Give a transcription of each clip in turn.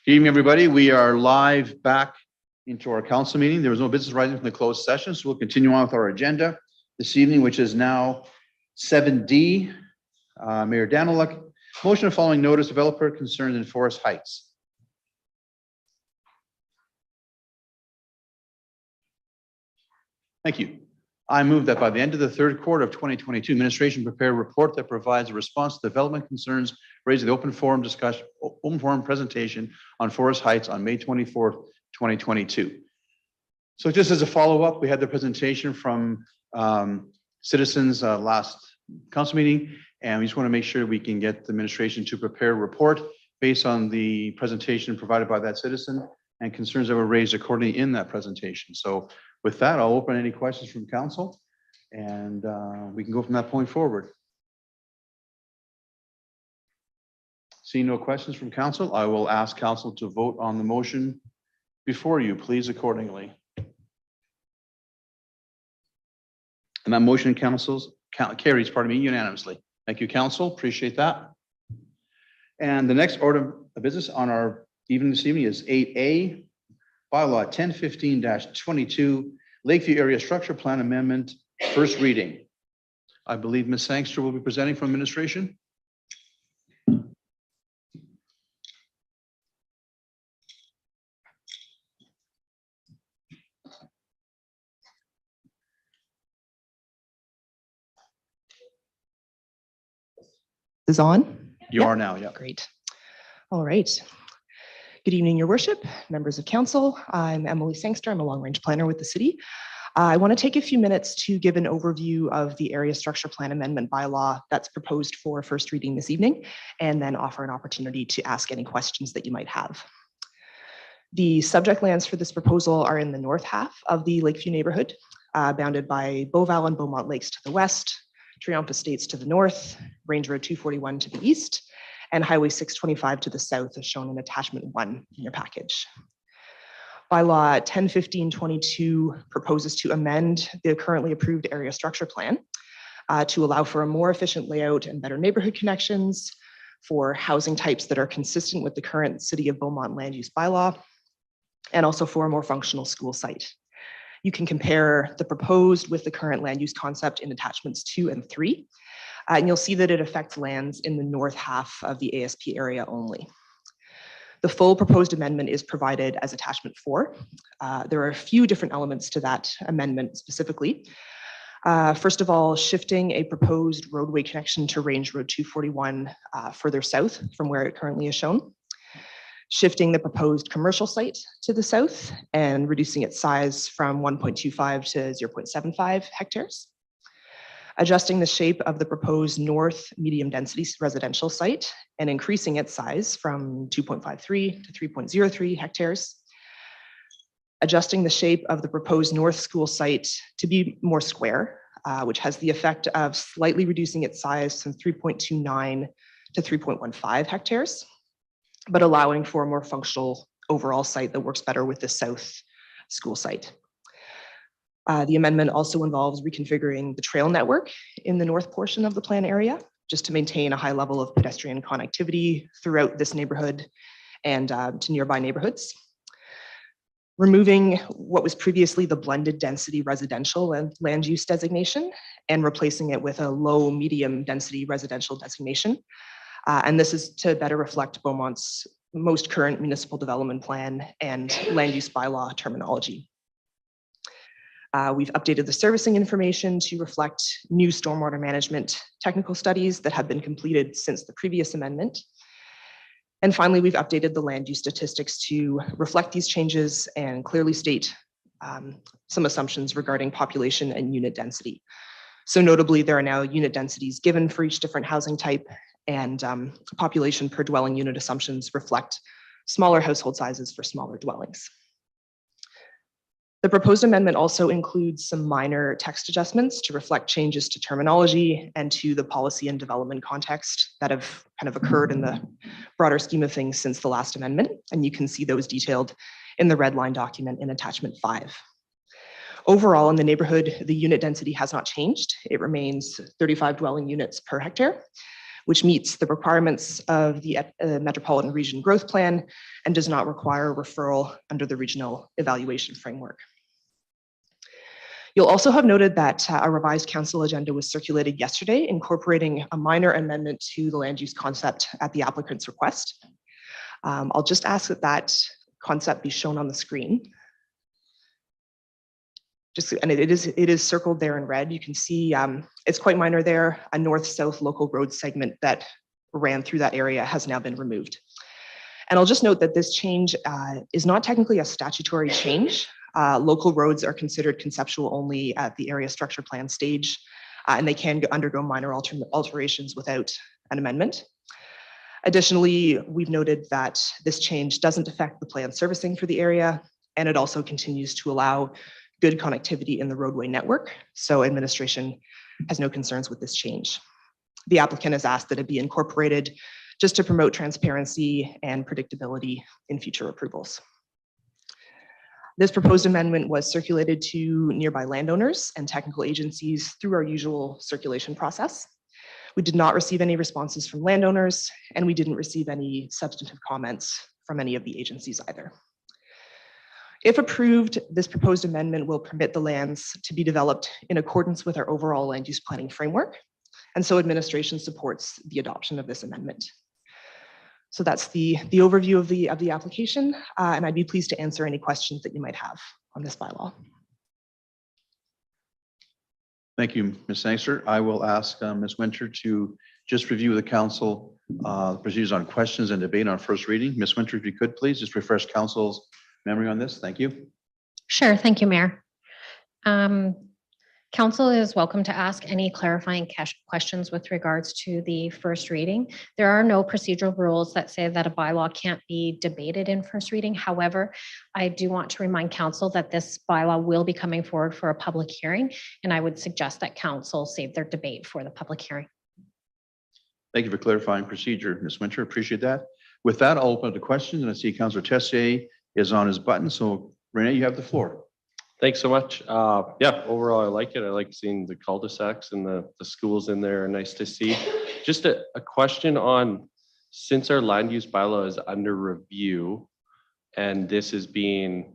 Good evening, everybody. We are live back into our council meeting. There was no business rising from the closed session, so we'll continue on with our agenda this evening, which is now 7D. Mayor Daneluik, motion of following notice, developer concerns in Forest Heights. Thank you. I move that by the end of the third quarter of 2022, administration prepare a report that provides a response to development concerns raised in the open forum discussion, open forum presentation on Forest Heights on May 24th, 2022. So just as a follow-up, we had the presentation from citizens last council meeting, and we just want to make sure we can get the administration to prepare a report based on the presentation provided by that citizen and concerns that were raised accordingly in that presentation. So with that, I'll open any questions from council, and we can go from that point forward. Seeing no questions from council, I will ask council to vote on the motion before you, please, accordingly. And that motion carries, unanimously. Thank you, council. Appreciate that. And the next order of business on our evening this evening is 8A, Bylaw 1015-22, Lakeview Area Structure Plan Amendment, first reading. I believe Ms. Sangster will be presenting from administration. Is on? You are now, yeah. Great. All right. Good evening, Your Worship, members of council. I'm Emily Sangster. I'm a long-range planner with the city. I want to take a few minutes to give an overview of the Area Structure Plan Amendment bylaw that's proposed for first reading this evening, and then offer an opportunity to ask any questions that you might have. The subject lands for this proposal are in the north half of the Lakeview neighborhood, bounded by Beauval and Beaumont Lakes to the west, Triumph Estates to the north, Range Road 241 to the east, and Highway 625 to the south, as shown in attachment 1 in your package. Bylaw 1015-22 proposes to amend the currently approved area structure plan to allow for a more efficient layout and better neighborhood connections for housing types that are consistent with the current City of Beaumont land use bylaw, and also for a more functional school site. You can compare the proposed with the current land use concept in attachments 2 and 3. And you'll see that it affects lands in the north half of the ASP area only. The full proposed amendment is provided as attachment 4. There are a few different elements to that amendment specifically. First of all, shifting a proposed roadway connection to Range Road 241 further south from where it currently is shown. Shifting the proposed commercial site to the south and reducing its size from 1.25 to 0.75 hectares. Adjusting the shape of the proposed north medium density residential site and increasing its size from 2.53 to 3.03 hectares. Adjusting the shape of the proposed north school site to be more square, which has the effect of slightly reducing its size from 3.29 to 3.15 hectares, but allowing for a more functional overall site that works better with the south school site. The amendment also involves reconfiguring the trail network in the north portion of the plan area, just to maintain a high level of pedestrian connectivity throughout this neighborhood and to nearby neighborhoods. Removing what was previously the blended density residential and land use designation and replacing it with a low medium density residential designation. And this is to better reflect Beaumont's most current municipal development plan and land use bylaw terminology. We've updated the servicing information to reflect new stormwater management technical studies that have been completed since the previous amendment. And finally, we've updated the land use statistics to reflect these changes and clearly state some assumptions regarding population and unit density. So notably, there are now unit densities given for each different housing type, and population per dwelling unit assumptions reflect smaller household sizes for smaller dwellings. The proposed amendment also includes some minor text adjustments to reflect changes to terminology and to the policy and development context that have kind of occurred in the broader scheme of things since the last amendment. And you can see those detailed in the red line document in attachment 5. Overall, in the neighborhood, the unit density has not changed. It remains 35 dwelling units per hectare, which meets the requirements of the Metropolitan Region Growth Plan and does not require referral under the Regional Evaluation Framework. You'll also have noted that a revised council agenda was circulated yesterday, incorporating a minor amendment to the land use concept at the applicant's request. I'll just ask that that concept be shown on the screen. And it is circled there in red. You can see it's quite minor there. A north-south local road segment that ran through that area has now been removed. And I'll just note that this change is not technically a statutory change. Local roads are considered conceptual only at the area structure plan stage, and they can undergo minor alterations without an amendment. Additionally, we've noted that this change doesn't affect the plan servicing for the area, and it also continues to allow good connectivity in the roadway network. So administration has no concerns with this change. The applicant has asked that it be incorporated just to promote transparency and predictability in future approvals. This proposed amendment was circulated to nearby landowners and technical agencies through our usual circulation process. We did not receive any responses from landowners, and we didn't receive any substantive comments from any of the agencies either. If approved, this proposed amendment will permit the lands to be developed in accordance with our overall land use planning framework. And so administration supports the adoption of this amendment. So that's the overview of the application, and I'd be pleased to answer any questions that you might have on this bylaw. Thank you, Ms. Sangster. I will ask Ms. Winter to just review the council procedures on questions and debate on first reading. Ms. Winter, if you could please just refresh council's memory on this. Thank you. Sure. Thank you, Mayor. Council is welcome to ask any clarifying questions with regards to the first reading. There are no procedural rules that say that a bylaw can't be debated in first reading. However, I do want to remind council that this bylaw will be coming forward for a public hearing, and I would suggest that council save their debate for the public hearing. Thank you for clarifying procedure, Ms. Winter. Appreciate that. With that, I'll open up the questions, and I see Councillor Tessier is on his button. So Renee, you have the floor. Thanks so much. Yeah, overall, I like it. I like seeing the cul-de-sacs and the schools in there. Nice to see. Just a question on, since our land use bylaw is under review and this is being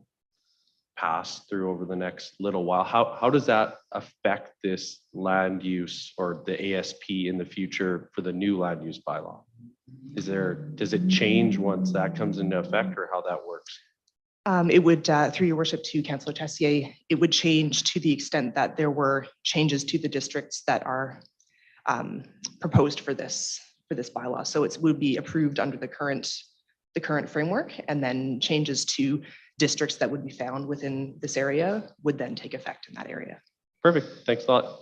passed through over the next little while, how does that affect this land use or the ASP in the future for the new land use bylaw? Does it change once that comes into effect, or how that works? It would, through your worship to Councillor Tessier, it would change to the extent that there were changes to the districts that are proposed for this bylaw. So it would be approved under the current framework, and then changes to districts that would be found within this area would then take effect in that area. Perfect. Thanks a lot.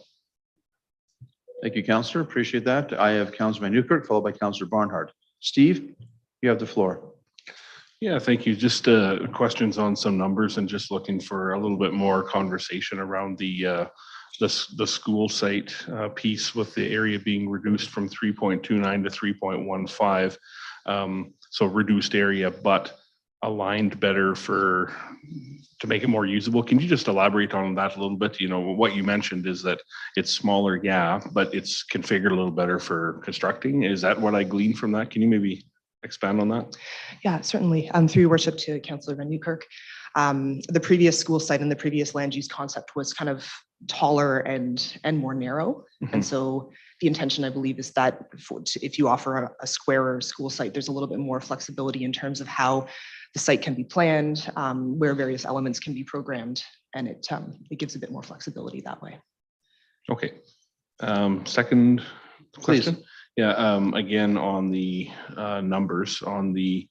Thank you, Councillor. Appreciate that. I have Councillor Daneluik, followed by Councillor Barnhart. Steve, you have the floor. Yeah, thank you. Just questions on some numbers and just looking for a little bit more conversation around the school site piece, with the area being reduced from 3.29 to 3.15. So reduced area, but aligned better to make it more usable. Can you just elaborate on that a little bit? You know, what you mentioned is that it's smaller, yeah, but it's configured a little better for constructing. Is that what I gleaned from that? Can you maybe expand on that? Yeah, certainly. Through your worship to Councillor Daneluik, the previous school site and the previous land use concept was kind of taller and more narrow. And so the intention, I believe, is that if you offer a squarer school site, there's a little bit more flexibility in terms of how the site can be planned, where various elements can be programmed, and it gives a bit more flexibility that way. Okay. Second question. Please. Yeah, again, on the numbers, on the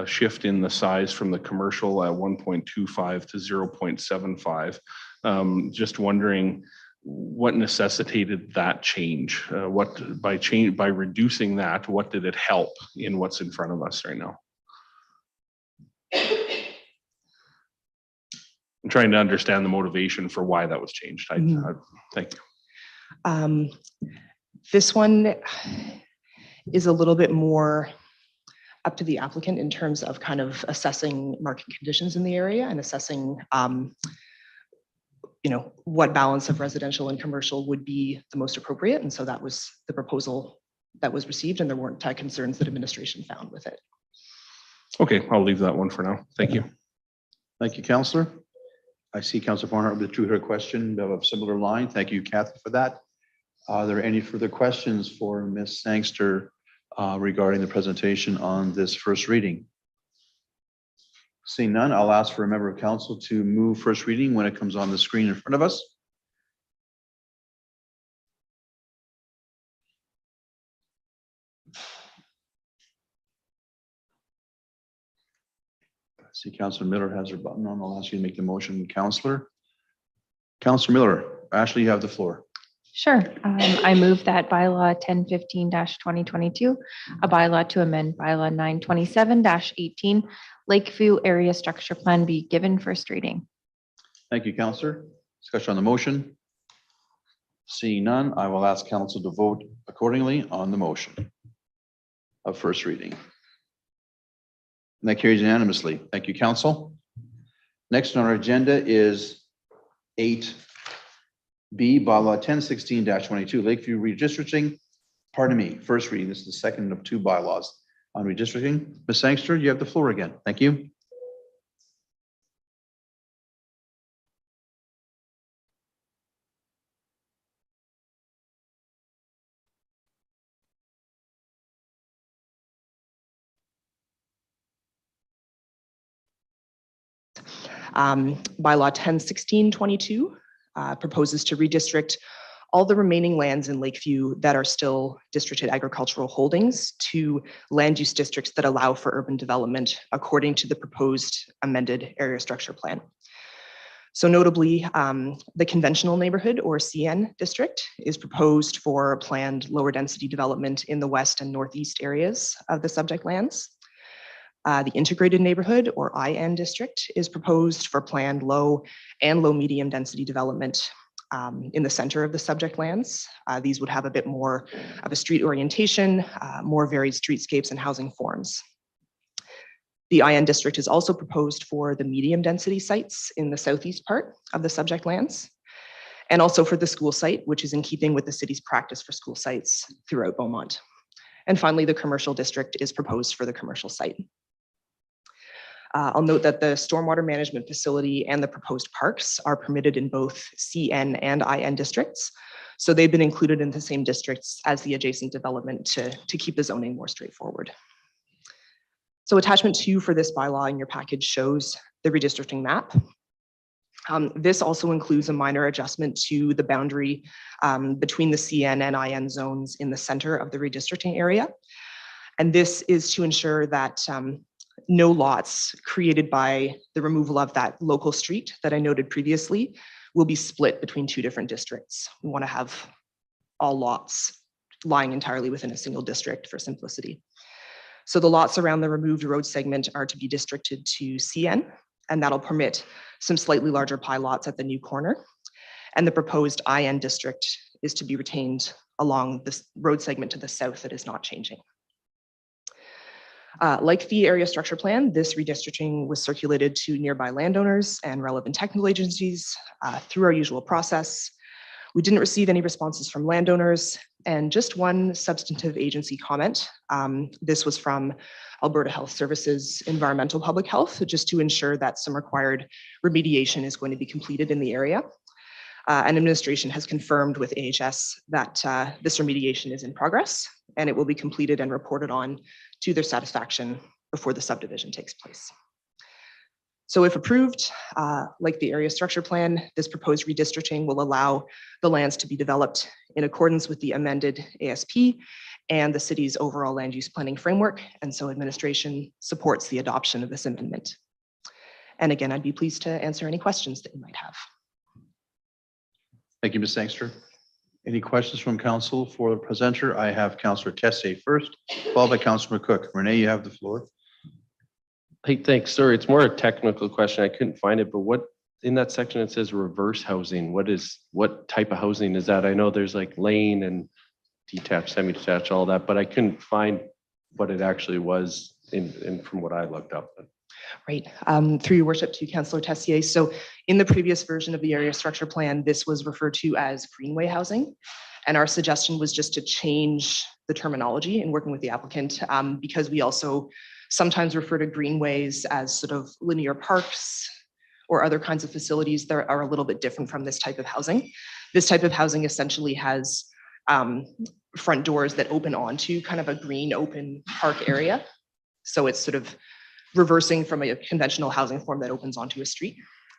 shift in the size from the commercial at 1.25 to 0.75. Just wondering what necessitated that change? By reducing that, what did it help in what's in front of us right now? I'm trying to understand the motivation for why that was changed. Thank you. This one is a little bit more up to the applicant in terms of kind of assessing market conditions in the area and assessing, what balance of residential and commercial would be the most appropriate. And so that was the proposal that was received, and there weren't concerns that administration found with it. Okay, I'll leave that one for now. Thank you. Thank you, Councillor. I see Councillor Barnhart withdrew her question of a similar line. Thank you, Kathy, for that. Are there any further questions for Ms. Sangster regarding the presentation on this first reading? Seeing none, I'll ask for a member of council to move first reading when it comes on the screen in front of us. I see Councillor Miller has her button on. I'll ask you to make the motion, Councillor. Councillor Miller, Ashley, you have the floor. Sure. I move that bylaw 1015-2022, a bylaw to amend bylaw 927-18, Lakeview Area Structure Plan be given first reading. Thank you, Councillor. Discussion on the motion. Seeing none, I will ask council to vote accordingly on the motion of first reading. And that carries unanimously. Thank you, council. Next on our agenda is 8B, bylaw 1016-22, Lakeview Redistricting. Pardon me, first reading. This is the second of 2 bylaws on redistricting. Ms. Sangster, you have the floor again. Thank you. Bylaw 1016-22 proposes to redistrict all the remaining lands in Lakeview that are still districted agricultural holdings to land use districts that allow for urban development according to the proposed amended area structure plan. So notably, the conventional neighborhood or CN district is proposed for planned lower density development in the west and northeast areas of the subject lands. The integrated neighborhood or IN district is proposed for planned low and low medium density development in the center of the subject lands. These would have a bit more of a street orientation, more varied streetscapes and housing forms. The IN district is also proposed for the medium density sites in the southeast part of the subject lands, and also for the school site, which is in keeping with the city's practice for school sites throughout Beaumont. And finally, the commercial district is proposed for the commercial site. I'll note that the stormwater management facility and the proposed parks are permitted in both CN and IN districts. So they've been included in the same districts as the adjacent development to keep the zoning more straightforward. So attachment 2 for this bylaw in your package shows the redistricting map. This also includes a minor adjustment to the boundary between the CN and IN zones in the center of the redistricting area. And this is to ensure that no lots created by the removal of that local street that I noted previously will be split between 2 different districts. We want to have all lots lying entirely within a single district for simplicity. So the lots around the removed road segment are to be districted to CN, and that'll permit some slightly larger pie lots at the new corner. And the proposed IN district is to be retained along this road segment to the south that is not changing. Like the area structure plan, this redistricting was circulated to nearby landowners and relevant technical agencies through our usual process. We didn't receive any responses from landowners and just one substantive agency comment. This was from Alberta Health Services Environmental Public Health, just to ensure that some required remediation is going to be completed in the area. And administration has confirmed with AHS that this remediation is in progress and it will be completed and reported on to their satisfaction before the subdivision takes place. So if approved, like the area structure plan, this proposed redistricting will allow the lands to be developed in accordance with the amended ASP and the city's overall land use planning framework. And so administration supports the adoption of this amendment. And again, I'd be pleased to answer any questions that you might have. Thank you, Ms. Sangster. Any questions from council for the presenter? I have Councillor Tessier first, followed by Councillor McCook. Renee, you have the floor. Hey, thanks. Sorry, it's more a technical question. I couldn't find it, but what in that section it says reverse housing. What type of housing is that? I know there's like lane and detached, semi-detached, all that, but I couldn't find what it actually was in from what I looked up. Right, through your worship to Councillor Tessier. So in the previous version of the area structure plan, this was referred to as greenway housing. And our suggestion was just to change the terminology in working with the applicant, because we also sometimes refer to greenways as sort of linear parks or other kinds of facilities that are a little bit different from this type of housing. This type of housing essentially has front doors that open onto kind of a green open park area. So it's sort of reversing from a conventional housing form that opens onto a street.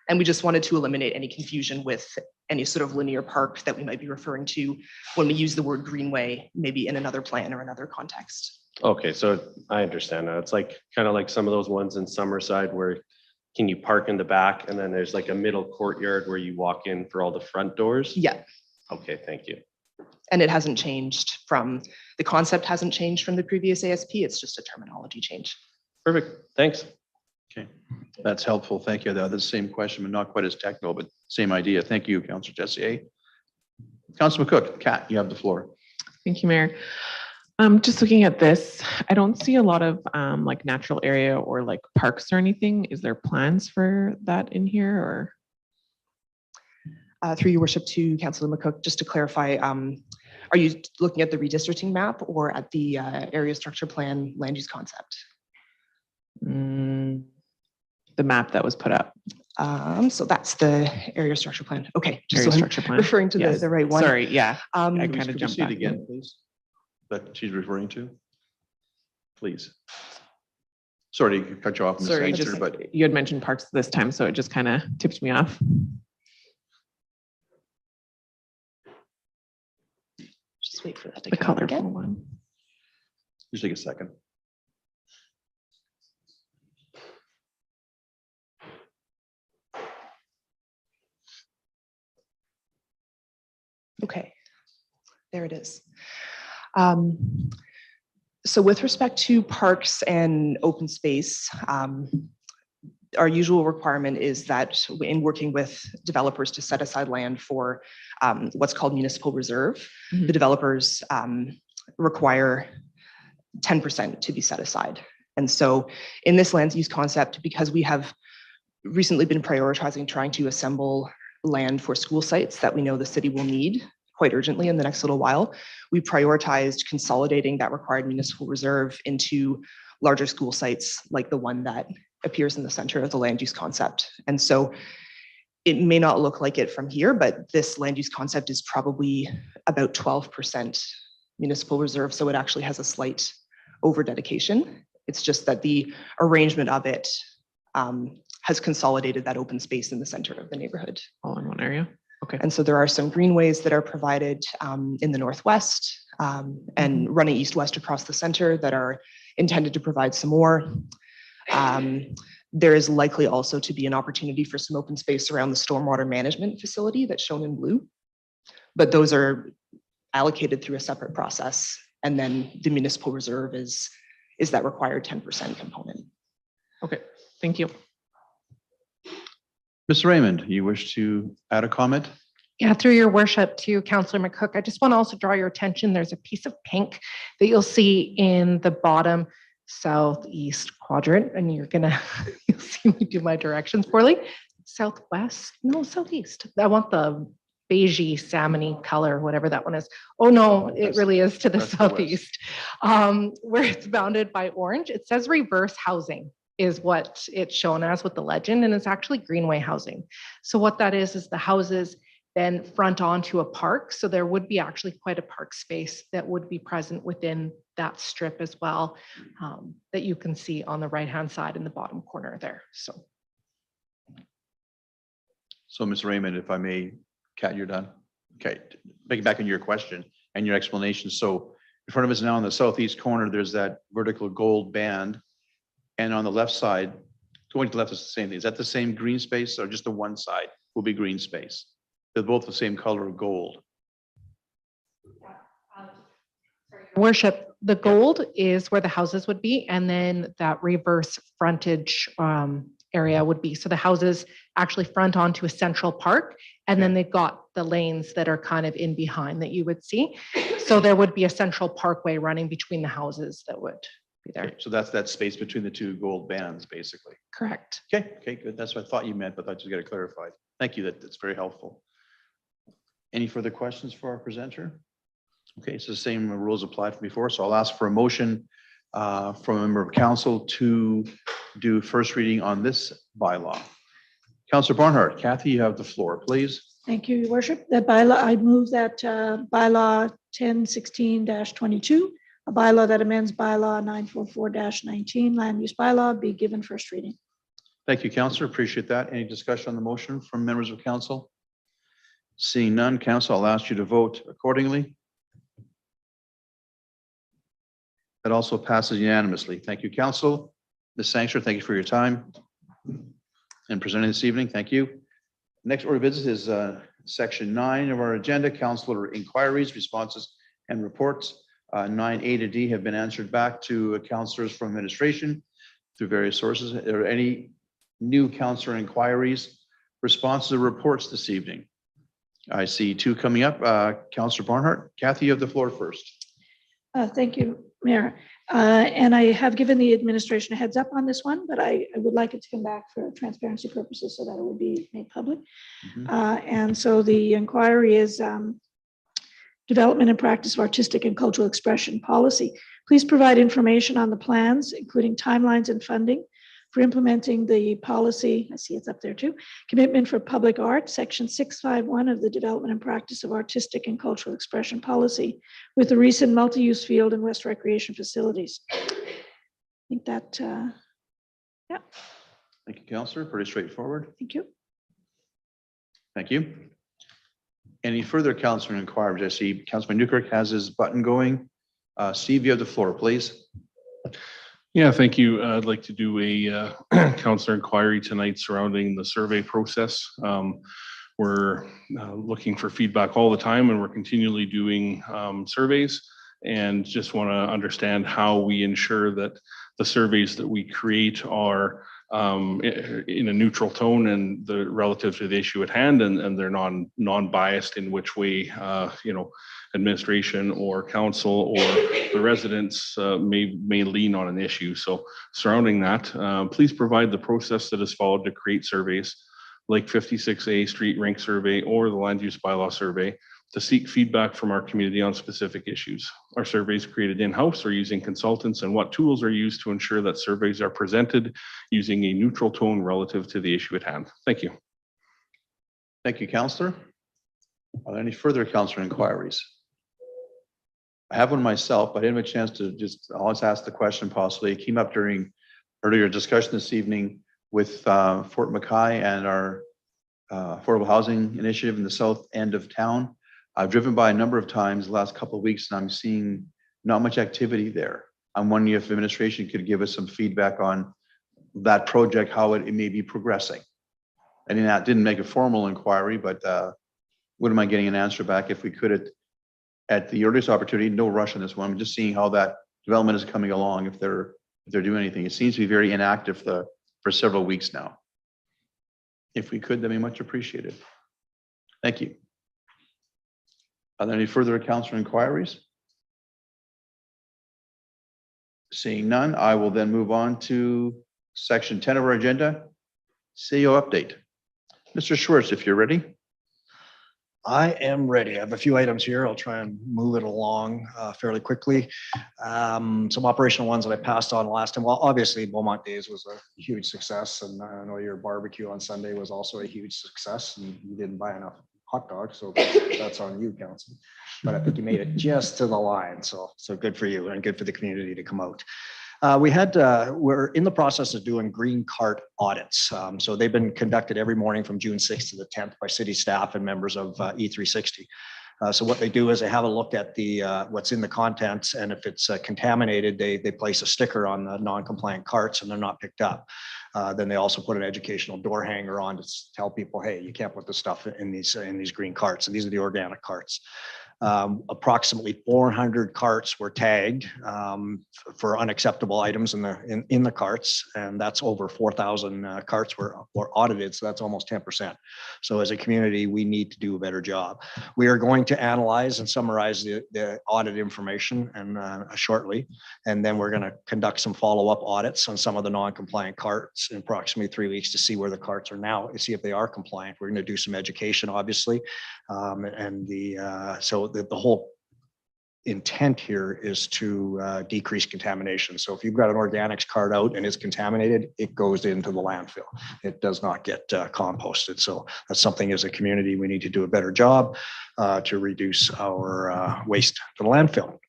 And we just wanted to eliminate any confusion with any sort of linear park that we might be referring to when we use the word greenway, maybe in another plan or another context. Okay, so I understand now. It's like, kind of like some of those ones in Summerside where can you park in the back and then there's like a middle courtyard where you walk in for all the front doors? Yeah. Okay, thank you. And it hasn't changed from, the concept hasn't changed from the previous ASP. It's just a terminology change. Perfect, thanks. Okay, that's helpful. Thank you. The same question, but not quite as technical, but same idea. Thank you, Councillor Tessier. Councillor McCook, Kat, you have the floor. Thank you, Mayor. Just looking at this, I don't see a lot of like natural area or like parks or anything. Is there plans for that in here or? Through your worship to Councillor McCook, just to clarify, are you looking at the redistricting map or at the area structure plan land use concept? The map that was put up. So that's the area structure plan. Okay, just Area so I'm structure plan. referring to Yes. the right one. Sorry, yeah. I Please, kind could of you jumped see it back. again, please? That she's referring to? Please. Sorry to cut you off, Ms. Sorry, Sangster, just but you had mentioned parks this time, so it just kind of tipped me off. Just wait for that to The come up colorful again. one. just take a second. Okay, there it is. So with respect to parks and open space, our usual requirement is that in working with developers to set aside land for what's called municipal reserve, Mhm. the developers require 10% to be set aside. And so in this land use concept, because we have recently been prioritizing trying to assemble land for school sites that we know the city will need quite urgently in the next little while, we prioritized consolidating that required municipal reserve into larger school sites like the one that appears in the center of the land use concept. And so it may not look like it from here, but this land use concept is probably about 12% municipal reserve. So it actually has a slight over dedication. It's just that the arrangement of it has consolidated that open space in the center of the neighborhood. All in one area. Okay. And so there are some greenways that are provided in the northwest and running east-west across the center that are intended to provide some more. There is likely also to be an opportunity for some open space around the stormwater management facility that's shown in blue, but those are allocated through a separate process. And then the municipal reserve is that required 10% component. Okay, thank you. Mr. Raymond, you wish to add a comment? Yeah, through your worship to Councillor McCook, I just want to also draw your attention. There's a piece of pink that you'll see in the bottom southeast quadrant, and you'll see me do my directions poorly. Southwest, no, southeast. I want the beigey salmony color, whatever that one is. Oh no, it really is to the That's the west. southeast, where it's bounded by orange. It says reverse housing is what it's shown as with the legend, and it's actually greenway housing. So what that is the houses then front onto a park. So there would be actually quite a park space that would be present within that strip as well, that you can see on the right-hand side in the bottom corner there. So Mr. Raymond, if I may, Kat, you're done. Okay, back on your question and your explanation. So in front of us now in the southeast corner, there's that vertical gold band. And on the left side, going to the left is the same thing. Is that the same green space or just the one side will be green space? They're both the same color of gold. worship, the gold is where the houses would be, and then that reverse frontage area would be. So the houses actually front onto a central park, and then they've got the lanes that are kind of in behind that you would see. So there would be a central parkway running between the houses that would be there. Okay, so that's that space between the two gold bands, basically. Correct. Okay, good. That's what I thought you meant, but I just got it clarified. Thank you. That's very helpful. Any further questions for our presenter? Okay, so the same rules apply from before, so I'll ask for a motion from a member of council to do first reading on this bylaw. Councillor Barnhart, Kathy, you have the floor, please. Thank you, Your Worship. That bylaw, I move that bylaw 1016-22, a bylaw that amends bylaw 944-19, land use bylaw, be given first reading. Thank you, Councillor. Appreciate that. Any discussion on the motion from members of council? Seeing none, council, I'll ask you to vote accordingly. That also passes unanimously. Thank you, council. Ms. Sangster, thank you for your time and presenting this evening. Thank you. Next order of business is section 9 of our agenda, councillor inquiries, responses, and reports. 9A to D have been answered back to councillors from administration through various sources. Are there any new councillor inquiries, responses, or reports this evening? I see 2 coming up. Councillor Barnhart, Kathy, you have the floor first. Thank you, Mayor. And I have given the administration a heads up on this one, but I would like it to come back for transparency purposes so that it would be made public. And so the inquiry is development and practice of artistic and cultural expression policy. Please provide information on the plans, including timelines and funding for implementing the policy. I see it's up there too. Commitment for public art, section 651 of the development and practice of artistic and cultural expression policy with the recent multi-use field and West Recreation facilities. I think that, yeah. Thank you, councillor. Pretty straightforward. Thank you. Thank you. Any further councillor inquiries? I see Councilman Newkirk has his button going. Steve, you have the floor, please. Yeah, thank you. I'd like to do a councillor inquiry tonight surrounding the survey process. We're looking for feedback all the time, and we're continually doing surveys, and just want to understand how we ensure that the surveys that we create are in a neutral tone and the relative to the issue at hand, and they're non-biased in which way administration or council or the residents may lean on an issue. So surrounding that, please provide the process that is followed to create surveys like 56A Street Rank Survey or the Land Use Bylaw Survey to seek feedback from our community on specific issues. Are surveys created in-house or using consultants, and what tools are used to ensure that surveys are presented using a neutral tone relative to the issue at hand? Thank you. Thank you, councillor. Are there any further councillor inquiries? I have one myself, but I didn't have a chance to just always ask the question possibly. It came up during earlier discussion this evening with Fort Mackay and our affordable housing initiative in the south end of town. I've driven by a number of times the last couple of weeks and I'm seeing not much activity there. I'm wondering if administration could give us some feedback on that project, how it may be progressing. I mean, that didn't make a formal inquiry, but wouldn't mind getting an answer back if we could at the earliest opportunity. No rush on this one. I'm just seeing how that development is coming along, if they're doing anything. It seems to be very inactive for several weeks now. If we could, that'd be much appreciated. Thank you. Are there any further councillor inquiries? Seeing none, I will then move on to section 10 of our agenda, CEO update. Mr. Schwartz, if you're ready. I am ready. I have a few items here. I'll try and move it along fairly quickly. Some operational ones that I passed on last time. Well, obviously Beaumont Days was a huge success, and I know your barbecue on Sunday was also a huge success, and you didn't buy enough hot dogs, so that's on you, council. But I think you made it just to the line, so good for you and good for the community to come out. We're in the process of doing green cart audits. So they've been conducted every morning from June 6th to the 10th by city staff and members of E360. So what they do is they have a look at the what's in the contents, and if it's contaminated, they place a sticker on the non-compliant carts and they're not picked up. Then they also put an educational door hanger on to tell people, hey, you can't put the stuff in these green carts, and these are the organic carts. Approximately 400 carts were tagged for unacceptable items in the carts, and that's over 4,000 carts were audited, so that's almost 10%. So as a community, we need to do a better job. We are going to analyze and summarize the audit information and shortly, and then we're going to conduct some follow-up audits on some of the non-compliant carts in approximately 3 weeks to see where the carts are now and see if they are compliant. We're going to do some education, obviously, so the whole intent here is to decrease contamination. So if you've got an organics cart out and it's contaminated, it goes into the landfill. It does not get composted. So that's something as a community we need to do a better job to reduce our waste to the landfill.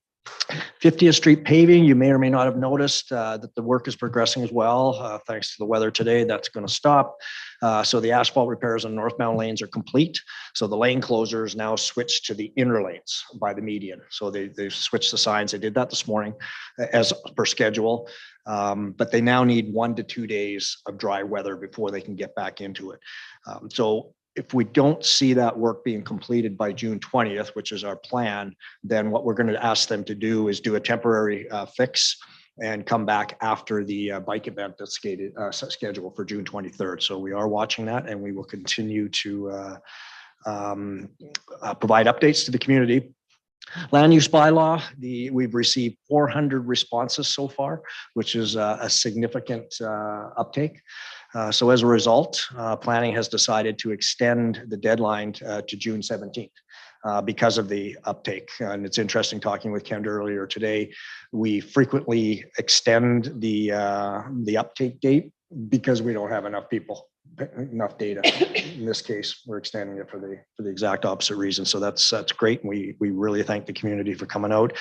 50th Street paving, you may or may not have noticed that the work is progressing as well. Thanks to the weather today, that's going to stop. So the asphalt repairs on northbound lanes are complete. So the lane closures now switched to the inner lanes by the median. So they've switched the signs. They did that this morning as per schedule. But they now need 1 to 2 days of dry weather before they can get back into it. So if we don't see that work being completed by June 20th, which is our plan, then what we're going to ask them to do is do a temporary fix and come back after the bike event that's scheduled for June 23rd. So we are watching that, and we will continue to provide updates to the community. Land use bylaw, we've received 400 responses so far, which is a significant uptake. So as a result, planning has decided to extend the deadline to June 17th because of the uptake. And it's interesting talking with Kendra earlier today. We frequently extend the uptake date because we don't have enough people, enough data. In this case, we're extending it for the exact opposite reason. So that's great. And we really thank the community for coming out.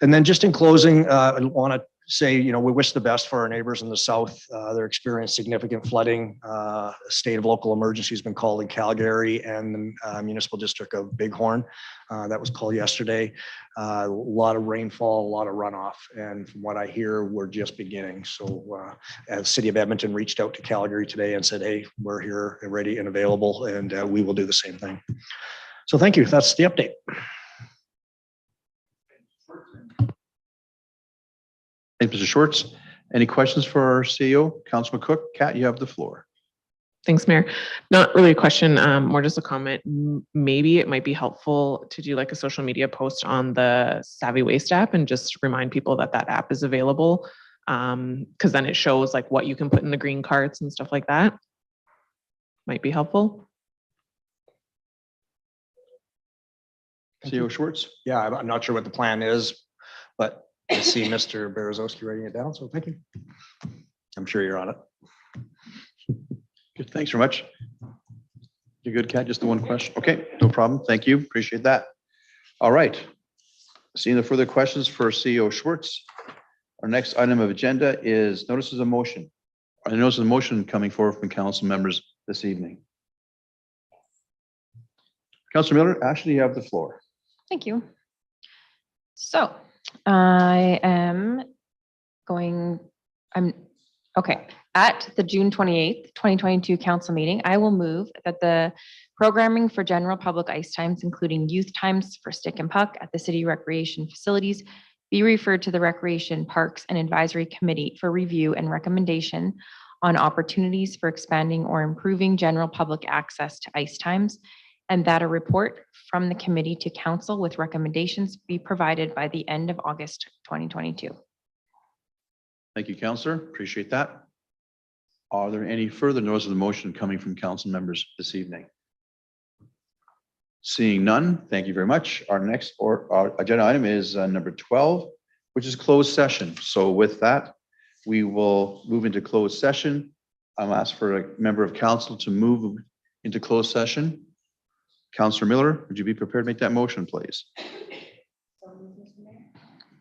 And then just in closing, I want to say, we wish the best for our neighbors in the south. They're experiencing significant flooding. A state of local emergency has been called in Calgary and the municipal district of Bighorn. That was called yesterday. A lot of rainfall, a lot of runoff. And from what I hear, we're just beginning. So the city of Edmonton reached out to Calgary today and said, hey, we're here and ready and available, and we will do the same thing. So thank you. That's the update. Thank you, Mr. Schwartz. Any questions for our CEO, Councilman Cook? Kat, you have the floor. Thanks, Mayor. Not really a question, more just a comment. Maybe it might be helpful to do like a social media post on the Savvy Waste app and just remind people that that app is available. Because then it shows like what you can put in the green carts and stuff like that. Might be helpful. CEO Schwartz? Yeah, I'm not sure what the plan is, but I see Mr. Berezowski writing it down, so thank you. I'm sure you're on it. Good, thanks very much. You're good, Kat, just the one question? Okay, no problem, thank you, appreciate that. All right, seeing no further questions for CEO Schwartz, our next item of agenda is notices of motion. I notice a motion coming forward from council members this evening. Councilor Miller, Ashley, you have the floor. Thank you. So I am okay. At the June 28th, 2022 council meeting, I will move that the programming for general public ice times, including youth times for stick and puck at the city recreation facilities, be referred to the Recreation, Parks and Advisory Committee for review and recommendation on opportunities for expanding or improving general public access to ice times, and that a report from the committee to council with recommendations be provided by the end of August 2022. Thank you, Councillor. Appreciate that. Are there any further notices of motion coming from council members this evening? Seeing none, thank you very much. Our next our agenda item is number 12, which is closed session. So with that, we will move into closed session. I'll ask for a member of council to move into closed session. Councillor Miller, would you be prepared to make that motion, please?